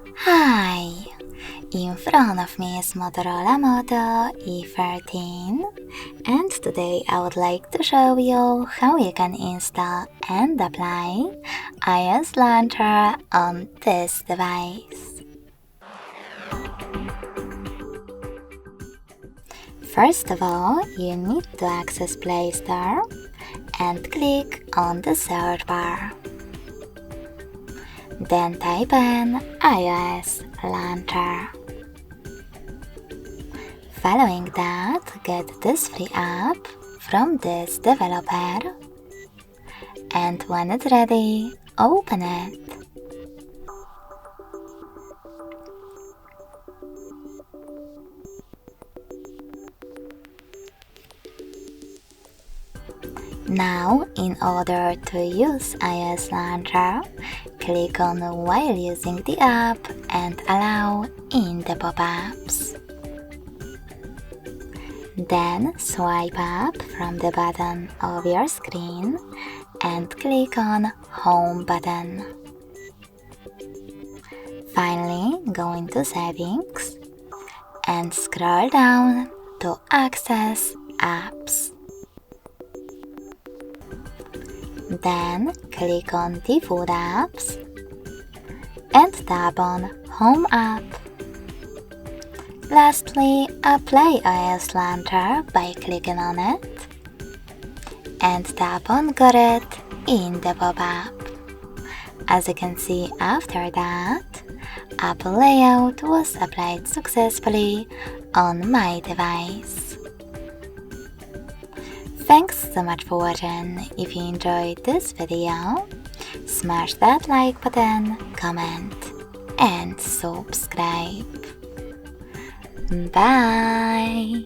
Hi! In front of me is Motorola Moto E13, and today I would like to show you how you can install and apply iOS Launcher on this device. First of all, you need to access Play Store and click on the search bar. Then type in iOS Launcher. Following that, get this free app from this developer, and when it's ready, open it. Now, in order to use iOS Launcher, click on while using the app and allow in the pop-ups. Then swipe up from the bottom of your screen and click on Home button. Finally, go into Settings and scroll down to Access Apps. Then click on Default Apps and tap on Home app. Lastly, apply iOS Launcher by clicking on it and tap on Got it in the pop-up. As you can see, after that, Apple Layout was applied successfully on my device. Thanks so much for watching. If you enjoyed this video, smash that like button, comment, and subscribe. Bye!